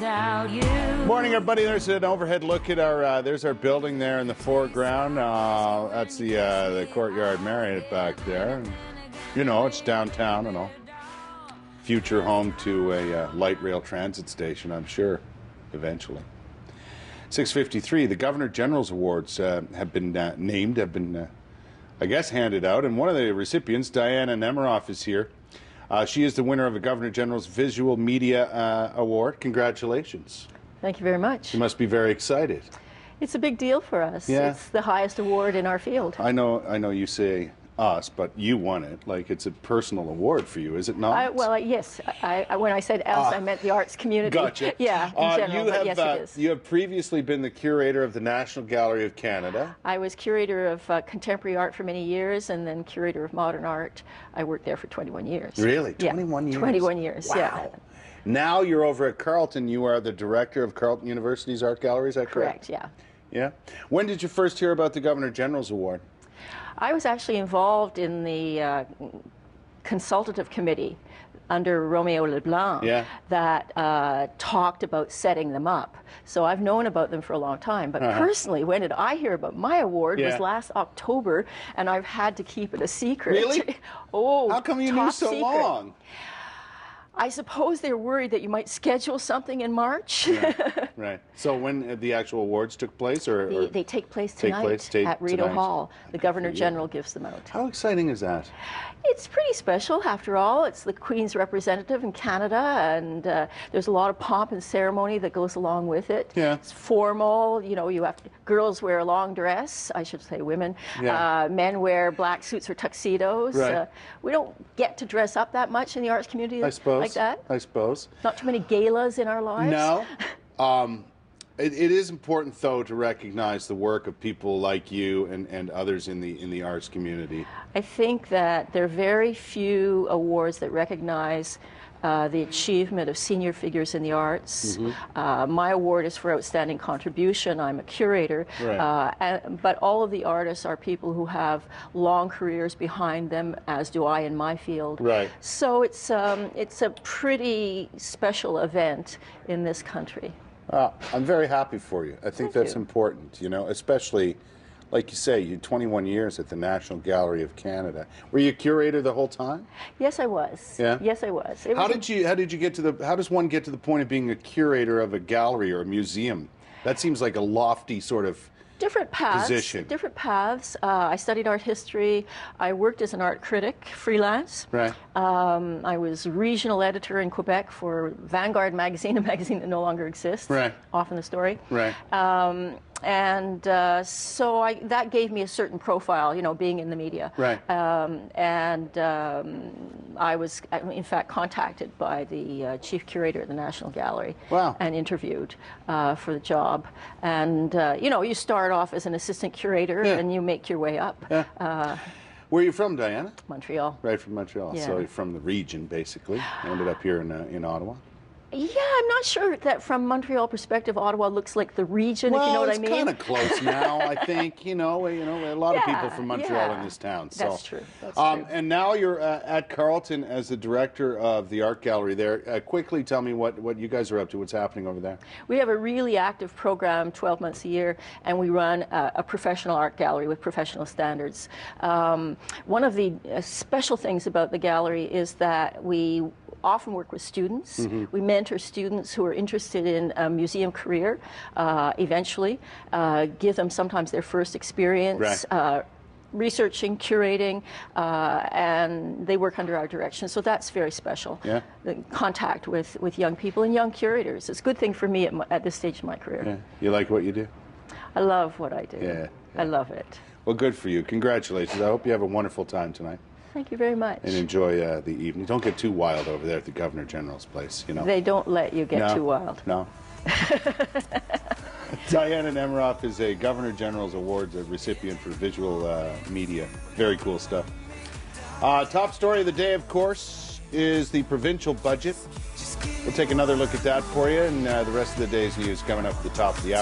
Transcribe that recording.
Morning, everybody. There's an overhead look at our. There's our building there in the foreground. That's the Courtyard Marriott back there. You know, it's downtown and all. Future home to a light rail transit station, I'm sure, eventually. 6:53. The Governor General's Awards have been named, I guess, handed out, and one of the recipients, Diana Nemiroff, is here. She is the winner of the Governor General's Visual Media Award. Congratulations. Thank you very much. You must be very excited. It's a big deal for us. Yeah. It's the highest award in our field. I know you say us, but you won it. Like, it's a personal award for you, is it not? Yes. When I said us, I meant the arts community. Gotcha. Yeah, in general, but yes, it is. You have previously been the curator of the National Gallery of Canada. I was curator of contemporary art for many years, and then curator of modern art. I worked there for 21 years. Really? 21 years? 21 years, wow. Yeah. Now you're over at Carleton. You are the director of Carleton University's Art Gallery, is that correct? Correct, yeah. Yeah? When did you first hear about the Governor General's Award? I was actually involved in the consultative committee under Romeo Leblanc that talked about setting them up. So I've known about them for a long time. But personally, when did I hear about my award was last October, and I've had to keep it a secret. Really? Oh, how come you knew so long? I suppose they're worried that you might schedule something in March. Right. So when the actual awards took place? or they take place tonight at Rideau Hall. The Governor General gives them out. How exciting is that? It's pretty special, after all. It's the Queen's representative in Canada, and there's a lot of pomp and ceremony that goes along with it. Yeah. It's formal. You know, girls wear a long dress. I should say women. Yeah. Men wear black suits or tuxedos. Right. We don't get to dress up that much in the arts community. I suppose. Like that. I suppose. Not too many galas in our lives. No. It is important, though, to recognize the work of people like you and others in the arts community. I think that there are very few awards that recognize the achievement of senior figures in the arts. My award is for outstanding contribution. I'm a curator, but all of the artists are people who have long careers behind them, as do I in my field. Right. So it's a pretty special event in this country. I'm very happy for you. I think that's important, you know, especially, like you say, you 21 years at the National Gallery of Canada. Were you a curator the whole time? Yes, I was. Yeah? Yes, I was. How does one get to the point of being a curator of a gallery or a museum? That seems like a lofty sort of different paths. Position. Different paths. I studied art history. I worked as an art critic, freelance. Right. I was regional editor in Quebec for Vanguard magazine, a magazine that no longer exists. Right. Often the story. Right. So that gave me a certain profile, you know, being in the media. Right. I was, in fact, contacted by the chief curator at the National Gallery. Wow. And interviewed for the job. And, you know, you start off as an assistant curator and you make your way up. Yeah. Where are you from, Diana? Montreal. Right, from Montreal. Yeah. So you're from the region, basically. Ended up here in Ottawa. Yeah, I'm not sure that from Montreal perspective, Ottawa looks like the region, if you know what I mean. Well, it's kind of close now, I think. You know, a lot of people from Montreal in this town. So. That's true. That's true. And now you're at Carleton as the director of the art gallery there. Quickly tell me what you guys are up to, what's happening over there. We have a really active program, 12 months a year, and we run a professional art gallery with professional standards. One of the special things about the gallery is that we often work with students. We mentor students who are interested in a museum career, eventually, give them sometimes their first experience, researching, curating, and they work under our direction. So that's very special. Yeah. The contact with young people and young curators. It's a good thing for me at this stage of my career. Yeah. You like what you do? I love what I do. Yeah. I love it. Well, good for you. Congratulations. I hope you have a wonderful time tonight. Thank you very much. And enjoy the evening. Don't get too wild over there at the Governor General's place, you know. They don't let you get too wild. No. Diana Nemiroff is a Governor General's Awards recipient for visual media. Very cool stuff. Top story of the day, of course, is the provincial budget. We'll take another look at that for you, and the rest of the day's news coming up at the top of the hour.